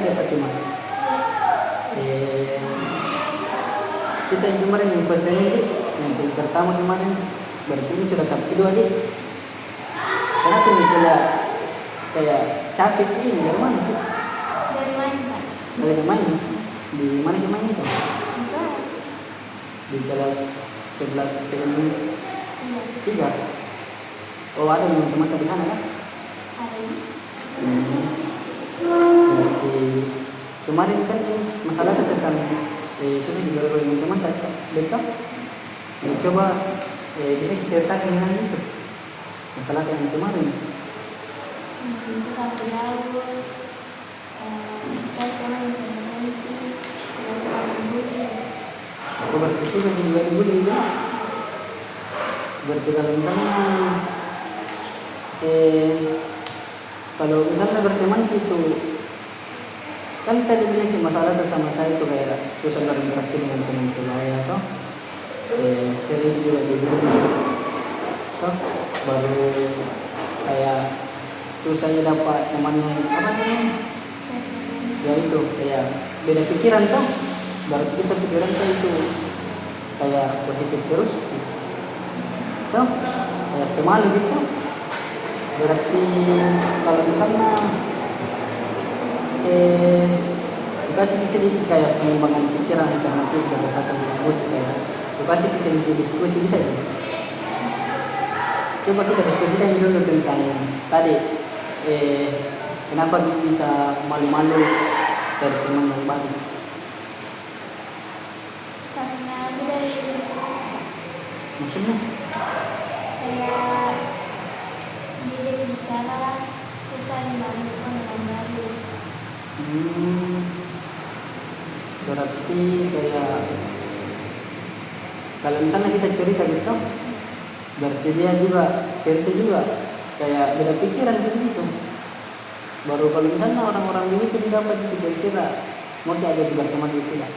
dapat cuma kita yang kemarin yang persen ini yang pertama kemarin berarti ini sudah tahap kedua nih. Kenapa nih kayak capek ini dari mana tuh? Dari mana Pak? Dari main di mana kemarin itu? Di kelas 11 teknik Iya. 3. Oh ada teman-teman di sana kan? Ada ini. Berarti kemarin kan masalah tentang sudah juga oleh teman-teman besok coba bisa kita ceritakan dengan itu masalah yang kemarin. Bisa sampai laut. Cari teman yang saya mengerti. Yang selalu bully. Aku berarti juga dibully ya. Berarti kalau misalnya berteman itu kan tadi bilang sih masalah bersama saya itu kayak susah berinteraksi dengan teman saya atau sering juga dibully so baru kayak susah dapat teman yang apa namanya ya itu kayak beda pikiran tuh baru kita pikiran tuh itu kayak positif terus tuh kayak pemalu gitu berarti kalau misalnya dikasih sedikit kayak pengembangan pikiran alternatif berdasarkan diskusi kayak dikasih sedikit diskusi bisa ya. Coba kita diskusikan dulu tentang tadi kenapa bisa malu-malu dari teman yang baru. Karena dari Maksudnya? kayak dia bicara susah dimanfaatkan dengan baik. Berarti kayak kalau misalnya kita cerita gitu berarti dia juga cerita juga kayak beda pikiran gitu baru kalau misalnya orang-orang ini itu dapat itu kira-kira mau diajak berteman itu tidak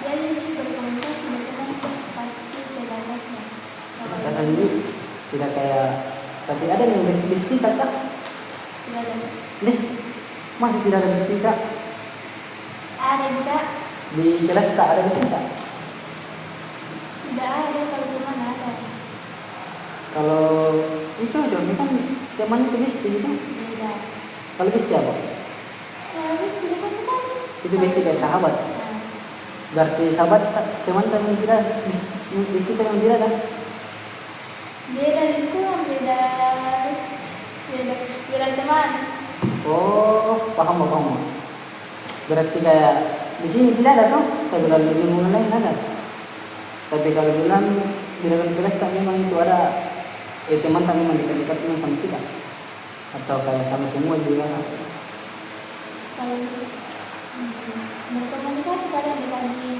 Dia ini berkomunikasi dengan teman pasti sebabnya. kata ini tidak kayak tapi ada yang bersih-bersih kata Tidak ada. nih masih tidak ada bersih kak Ada juga. di kelas tak ada bersih kak Tidak ada kalau teman ada. kalau itu aja ini kan teman itu bersih gitu Beda. kalau bersih apa Ya habis tidak sekali. itu bersih kayak sahabat Nah, berarti sahabat teman yang tidak bersih yang tidak kan beda lingkungan, beda teman. oh paham berarti kayak di sini tidak ada tuh tapi kalau di lingkungan lain ada tapi kalau bilang di dalam kelas tak memang itu ada teman tak memang dekat-dekat memang sama kita atau kayak sama semua juga Kalau berkomunikasi kadang dikaji.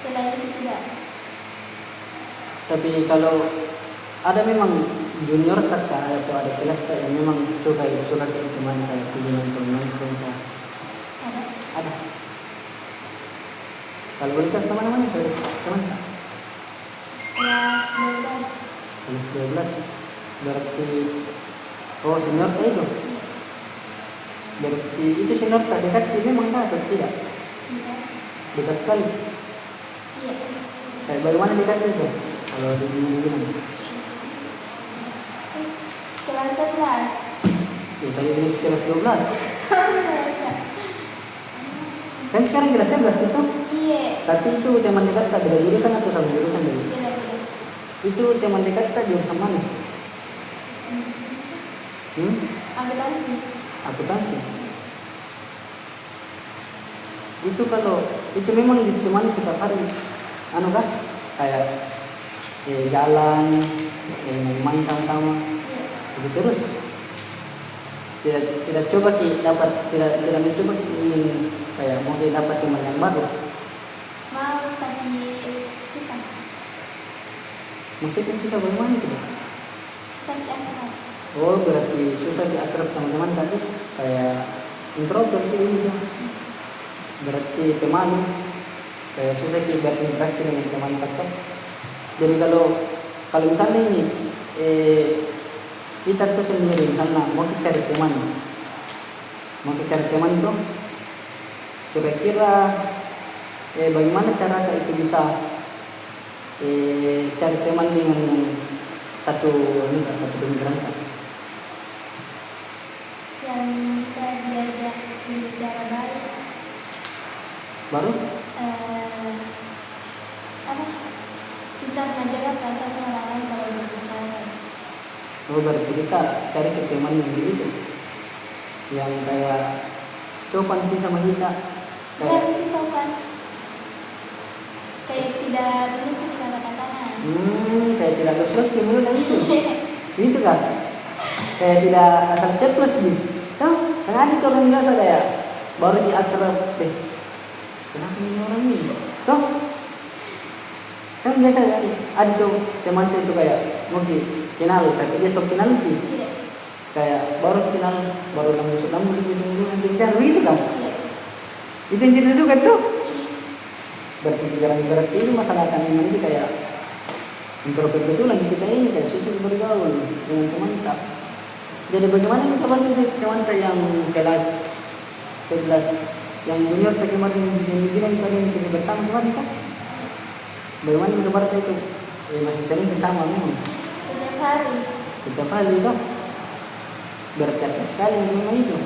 Selain itu tidak. tapi kalau ada memang junior tak atau ada kelas tak yang memang suka itu surat itu teman kayak teman ada kalau boleh kan sama namanya teman Kelas 12. kelas 12 berarti oh senior itu berarti itu senior tak dekat ini memang tak atau tidak Tidak. dekat sekali Iya. kayak bagaimana dekat itu kalau di bilang Kelas 11. ya tadi ini kelas 12 kan sekarang kelas 11 itu Iya. tapi itu teman dekat tak beda jurusan atau sama jurusan dulu Beda. itu teman dekat tak jurusan mana Akuntansi. akuntansi itu kalau itu memang ditemani setiap hari anu kah kayak jalan main sama-sama itu terus tidak coba dapat tidak mencoba ingin kayak mau dapat teman yang baru Mau tapi susah. maksudnya kita bagaimana itu Susah diangkat. oh berarti susah diakrab sama teman tadi kayak introvert gitu berarti pemalu kayak susah berinteraksi dengan teman tetap jadi kalau misalnya ini kita tuh sendiri misalnya mau cari teman mau cari teman tuh kira-kira bagaimana cara itu bisa cari teman dengan satu pemikiran kan? Yang bisa diajak bicara baik. Baru Apa? Kita menjaga perasaan orang lain kalau berbicara. berarti kita cari ke teman yang begitu, yang kayak coba nanti sama kita Bukan kayak itu sopan. Kayak tidak bisa kata-katanya. kayak tidak terus timbul dari itu gitu kan, kayak tidak asal ceplos gitu. Tahu tengah itu orang biasa kayak baru di akrab kenapa ini orang ini toh kan biasa kan ada tuh teman itu kayak mungkin kenal tapi dia sok kenal gitu, Iya. kayak baru kenal baru langsung nanti bicara gitu kan, Iya. itu yang kita suka tuh. Berarti ini masalah kami ini kayak introvert betul lagi kita ini kayak susah bergaul dengan teman kita. Jadi bagaimana kita bantu teman kita yang kelas 11 yang junior bagaimana yang bilang tadi yang kita bertemu teman kita? Bagaimana kita berarti itu? Masih sering bersama memang. Setiap hari toh. Berkata sekali memang itu.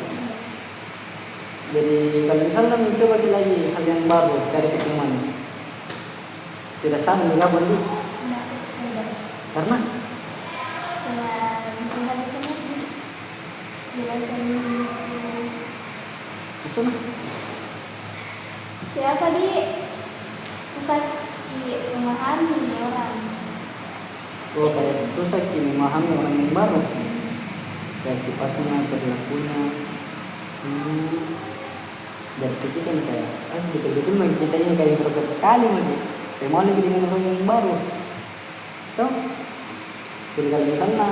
Jadi kalau misalnya mencoba lagi hal yang baru dari teman, tidak sama juga beli. Enggak, beda. Karena Tinggal di sana jelasin itu nah, siapa di susah memahami orang. kayak susah sih memahami orang yang baru, kayak sifatnya, perilakunya. Dari kita kan kayak, betul-betul lagi kita ini kayak introvert sekali lagi. Kayak mau lagi dengan orang yang baru. Tuh, jadi kalau misalnya,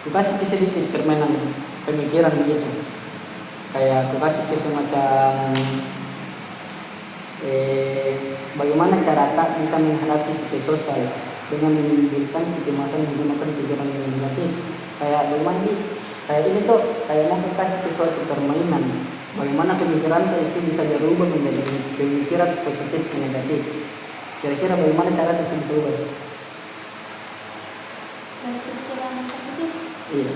aku kasih sedikit permainan pemikiran begitu. Kayak aku kasih ke semacam, bagaimana cara tak bisa menghadapi situasi sosial dengan menimbulkan kecemasan menggunakan pikiran yang negatif. Kayak bagaimana nih? Kayak ini tuh kayak mau kasih sesuatu permainan. Bagaimana pemikiran itu bisa dirubah menjadi pemikiran positif dan negatif. Kira-kira bagaimana cara itu bisa berubah? Berpikiran positif. Iya.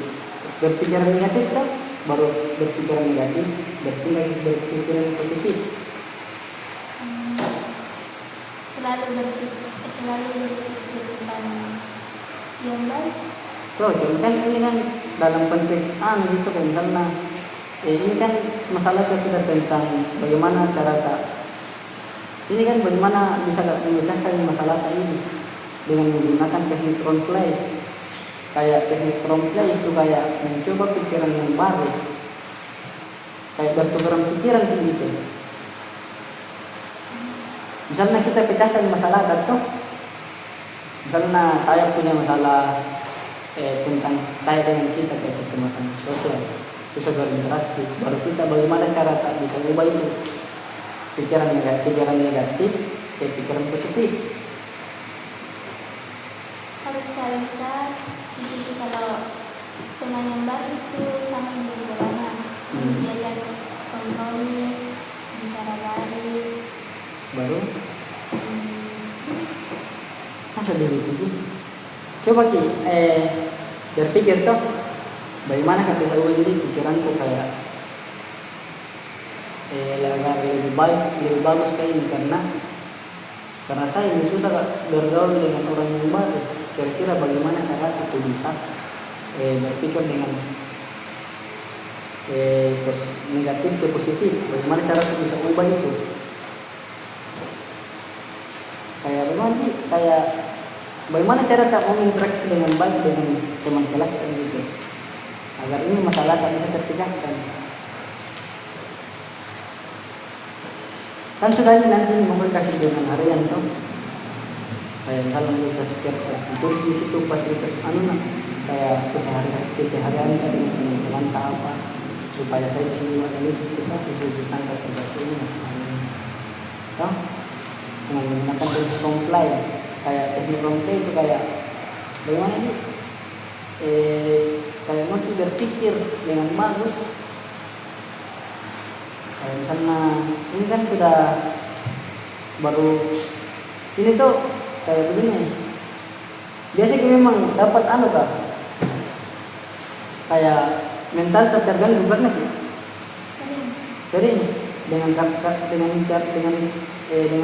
Berpikiran negatif kan baru berpikiran negatif, berpikiran positif. Selalu berpikir tentang yang baik. Loh, kan ini kan dalam konteks gitu kan misalnya ini kan masalah kita tentang bagaimana cara tak ini kan bagaimana bisa memecahkan masalah ini dengan menggunakan teknik role play. Kayak teknik role play itu kayak mencoba pikiran yang baru, kayak bertukar pikiran gitu. Misalnya kita pecahkan masalah atau misalnya saya punya masalah tentang kait dengan kita kayak kecemasan sosial, susah berinteraksi, baru kita bagaimana cara tak bisa ubah itu pikiran negatif ke pikiran positif. Harus bisa itu kalau teman yang baik itu sama bergolongan, diajak kompromi, bicara baik, Baru masa dulu itu coba berpikir toh bagaimana kita bisa ubah ini pikiranku kayak lebih bagus kayak ini karena saya ini susah bergaul dengan orang yang baru. Kira-kira bagaimana cara itu bisa berpikir dengan negatif ke positif, bagaimana cara itu bisa ubah itu kayak bagaimana cara tak berinteraksi dengan baik dengan teman kelas gitu agar ini masalah tak bisa terpecahkan. Kan sudah ini nanti mau kasih dengan harian tuh kayak misalnya kita setiap tulis di situ fasilitas kayak keseharian kita dengan teman-teman apa supaya saya bisa analisis kita bisa tangkap terbatas ini toh dengan menggunakan teknik comply. Kayak teknik comply itu kayak bagaimana nih kayak mesti berpikir dengan bagus. Kayak misalnya ini kan sudah baru ini tuh kayak begini. Biasanya memang dapat anu kah? Kayak mental terganggu banget ya. Sering. Sering dengan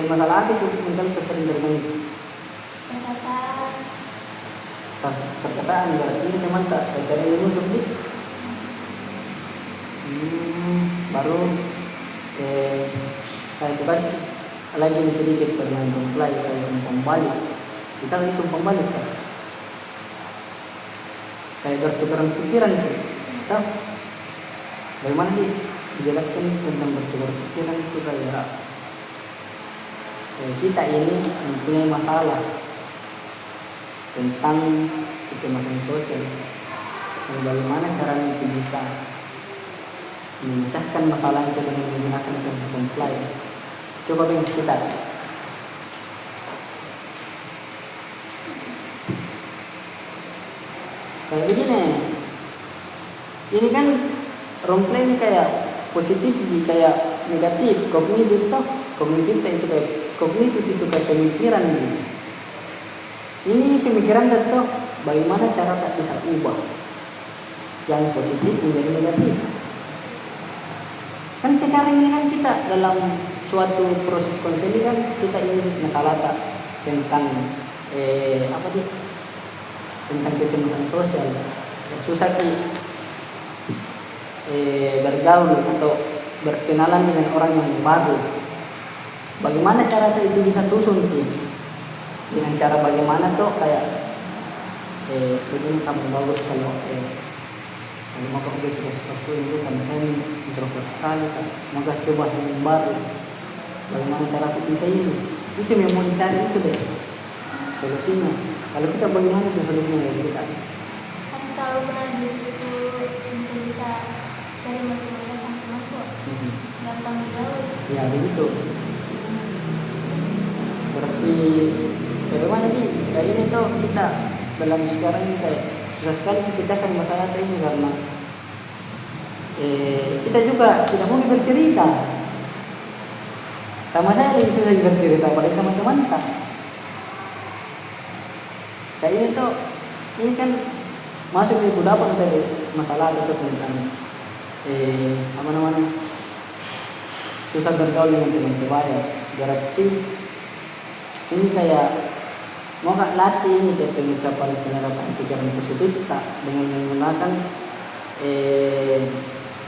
masalah apa itu mental sering terganggu. Perkataan berarti ini memang tak sering musuh nih. Baru kayak itu kan lagi sedikit permainan mulai kayak umpan balik. Kita lagi tumpang balik kan. Kayak bertukaran pikiran gitu. Tahu? Bagaimana sih dijelaskan tentang bertukar pikiran itu kayak kita ini mempunyai masalah tentang kecemasan sosial. Dan bagaimana caranya itu bisa memecahkan masalah itu dengan menggunakan comply. Coba kita. Kayak begini. Ini kan roleplay ini kayak positif, kayak negatif. Kognitif itu kayak kognitif itu kayak pemikiran gitu. Ini pemikiran itu bagaimana cara tak bisa ubah yang positif menjadi negatif. Kan sekarang ini kan kita dalam suatu proses konseling kan kita ini masalah tak tentang tentang kecemasan sosial. Susah bergaul atau berkenalan dengan orang yang baru. Bagaimana cara itu bisa susun dengan cara bagaimana tuh kayak begini kamu bagus kalau mau kamu bisa sesuatu itu kan introvert sekali kan, maka coba yang baru. Bagaimana cara bisa ini? Itu memang cari itu deh solusinya. Kalau kita bagaimana tuh solusinya ya kita Harus tahu bahwa diri itu untuk bisa dari motivasi sang pemangku. Gampang jauh. Ya begitu. Berarti bagaimana nih? Kayak ini tuh kita dalam sekarang ini kayak susah sekali memecahkan masalah ini karena kita juga tidak mau bercerita. Sama saya lebih susah bercerita apalagi sama teman kita. Kayak ini tuh, ini kan masuk di kudapan tadi masalah itu tentang susah bergaul dengan teman sebaya. Berarti ini kayak mau nggak latih ini kayak pengucapan penerapan pikiran positif tak dengan menggunakan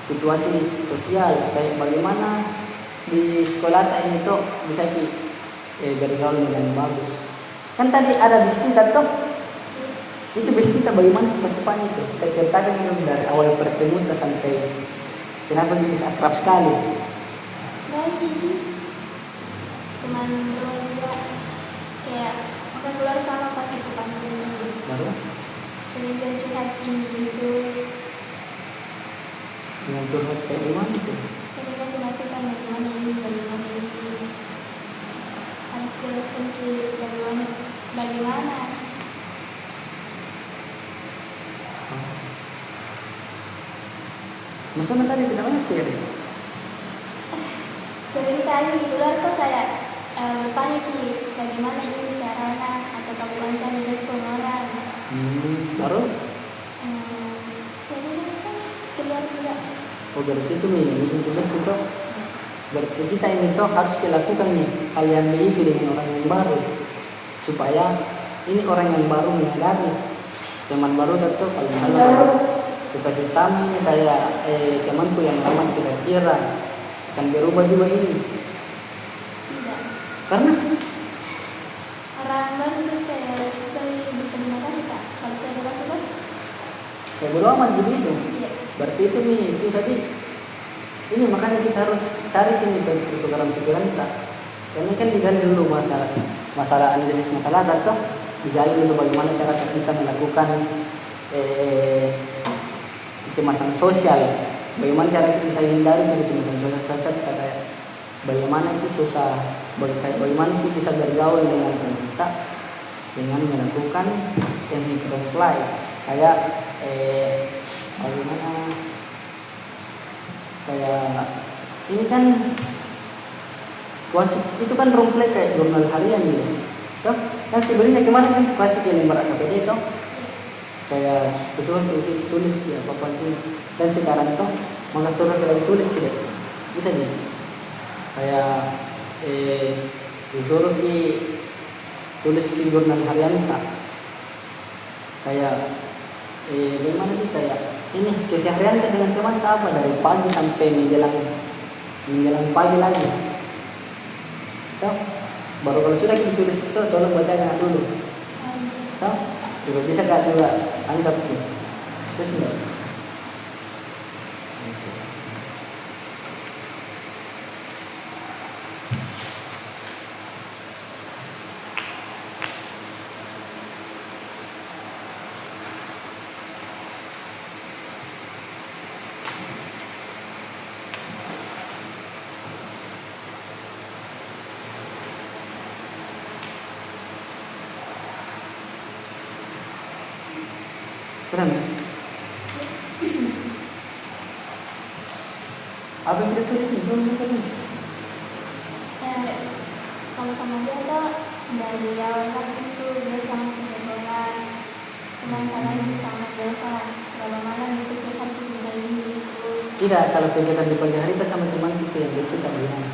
situasi sosial kayak bagaimana di sekolah ini tuh bisa bergaul dengan bagus. Kan tadi ada bisita tuh, itu bisita bagaimana cepat-cepatnya itu kita ceritakan dari awal pertemuan sampai kenapa dia bisa akrab sekali. Baik Ji, teman juga kayak makan keluar sama pas itu panggil. Baru Sering curhat ini gitu. dengan curhat kayak gimana itu? Sering kasih masukan bagaimana ini harus jelaskan ke bagaimana. Masa tadi tidak banyak ya? Sering kali di luar tuh kayak bertanya bagaimana ini caranya atau kamu wawancara respon orang. Baru? Jadi bisa keluar juga. Oh berarti itu nih, ini kita berarti kita ini tuh harus dilakukan nih hal yang begitu dengan orang yang baru supaya ini orang yang baru menyadari teman baru tuh kalau dikasih sama kayak temanku yang lama kira-kira akan berubah juga ini. Tidak. Karena Orang baru tuh kayak sering berterima kasih Kak. Kalau saya berlaku kayak bodo amat begitu. iya. Berarti itu nih itu tadi. Ini makanya kita harus cari ini pertukaran pikiran kita. Karena kan digali dulu masalah analisis masalah atau digali dulu bagaimana cara kita bisa melakukan kecemasan sosial. Bagaimana cara kita bisa hindari dari kecemasan sosial kayak bagaimana itu susah, bagaimana itu bisa bergaul dengan kita dengan melakukan teknik comply kayak bagaimana kayak ini kan klasik itu kan rumplek kayak jurnal harian gitu. Toh, kan sebenarnya kemarin kan klasik yang lembar KPD itu kayak suruh tulis ya apa itu. Dan sekarang itu maka suruh kita tulis gitu. Bisa nih. Kayak disuruh tulis di jurnal harian tak. Kayak bagaimana sih kayak ini keseharian dengan teman apa dari pagi sampai menjelang pagi lagi. Toh, baru kalau sudah kita tulis itu tolong bacakan dulu. Toh, juga bisa gak juga anggap tuh. Terus enggak? Keren ya? Apa yang kita tulis nih? Belum kita tulis. Kalau sama dia tuh dari awal lagi itu dia sangat kebetulan, cuman kadang sangat biasa. Kalau malam bisa cepat dari itu. Tidak, kalau kegiatan di pagi hari kita sama teman kita yang biasa tak bilang.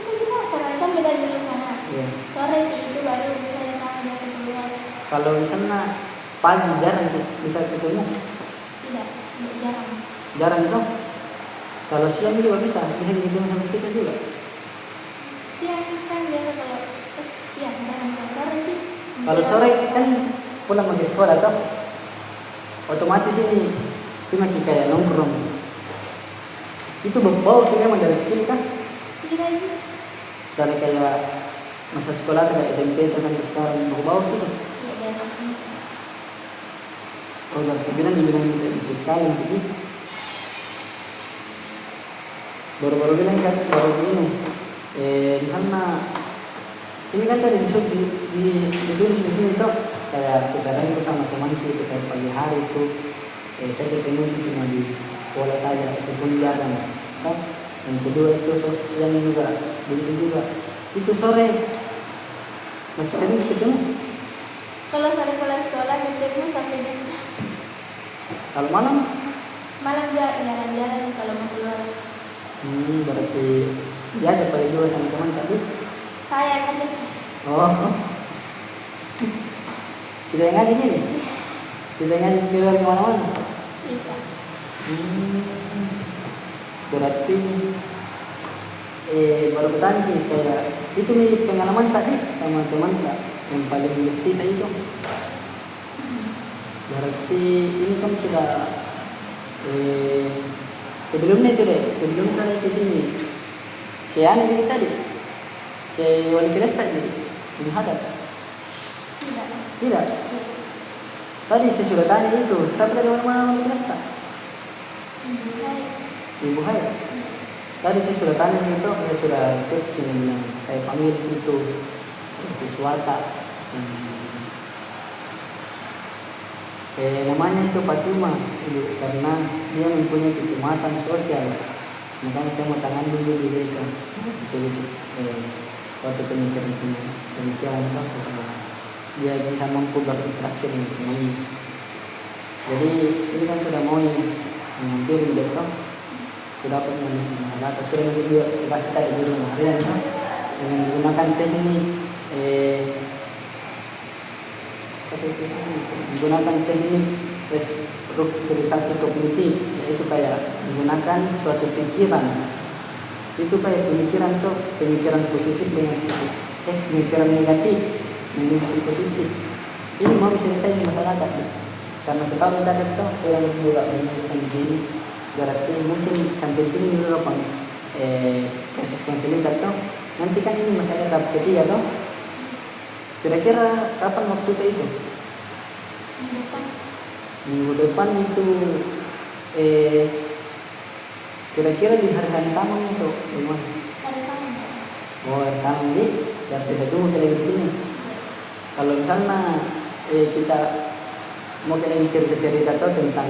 Kita juga karena kan beda di sana. Iya. Sore itu baru saya sama biasa keluar. Kalau di sana pagi jarang tuh bisa ketemu. Tidak jarang. Jarang itu. Kalau siang juga bisa ketemu sama kita juga. Siang kan biasa kalau iya jarang kalau sore sih. Kalau sore kan pulang pergi sekolah toh, otomatis ini cuma kayak nongkrong. Itu bau tuh memang dari kecil kan? Tidak sih. Dari kayak masa sekolah kayak SMP sampai sekarang bau tuh. Iya jarang sih. Oh, berarti bilang bisa sekali gitu. Baru-baru bilang kan baru ini di sana ini kan tadi di sini tuh kayak kita itu sama teman kita pagi hari itu saya ketemu cuma di sekolah saja ataupun jarang kan. Yang kedua itu siang juga begitu juga. Itu sore masih sering ketemu. Kalau sore pulang sekolah ketemu sampai jam. Kalau malam Juga jalan-jalan kalau mau keluar. Berarti ya ada paling dua sama teman tapi Saya aja. oh. Tidak ingat ini. Tidak ingat keluar kemana-mana. Iya. Berarti baru bertanya kayak itu nih pengalaman tadi sama teman tak yang paling mesti itu. Berarti ini kan sudah sebelumnya itu deh, sebelum kali ke sini kayak ini tadi kayak wali kelas tadi menghadap tidak tadi saya sudah tanya itu tapi dari mana wali kelas tak Ibu Hai tadi saya sudah tanya itu saya sudah cek dengan saya panggil itu siswa tak namanya itu Fatima karena dia mempunyai kecemasan sosial, makanya saya mau tangan dulu diberikan sedikit suatu pemikiran dia bisa mampu berinteraksi dengan temannya. Jadi ini kan sudah mau menghampiri dokter sudah dapat mengalami sudah juga dikasih tadi di rumah harian dengan menggunakan teknik menggunakan teknik restrukturisasi kognitif, yaitu kayak menggunakan suatu pikiran itu kayak pemikiran tuh pemikiran positif dengan pemikiran negatif menjadi positif. Ini mau selesai di masyarakat karena kalau kita itu yang juga menuliskan begini berarti mungkin sampai sini dulu apa proses konseling tuh nanti kan ini masalah tahap ketiga tuh. Kira-kira kapan waktu itu? Minggu depan itu kira-kira di hari sama itu gimana? Hari sama. Oh, hari sama nih. Ya kita tunggu kita di sini. Kalau misalnya kita mau kita cerita-cerita tuh tentang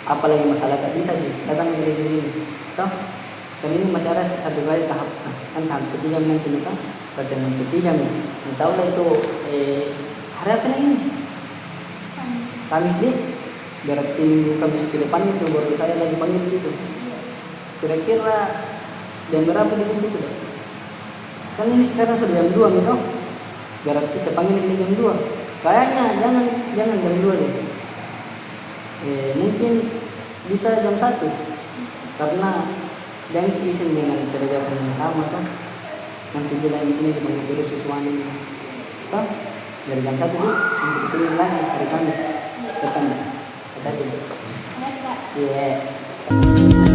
apalagi masalah tak bisa sih datang dari diri ini toh kan ini masih ada satu kali tahap kan tahap ketiga nanti kita pertemuan ketiga nih insya Allah itu hari apa nih ini Kamis. Kamis deh berarti minggu Kamis ke depan itu baru saya lagi panggil gitu Iya. kira-kira jam berapa di situ deh kan ini sekarang sudah jam 2 gitu berarti saya panggil di jam 2 kayaknya jangan jam 2 deh mungkin bisa jam 1 Bisa. karena jangan izin dengan kerjaan yang sama kan nanti bilang ini dipanggil terus siswanya toh dari jam 1 dulu untuk kesini lagi hari Kamis depan ya kita dulu Makasih, Kak. iya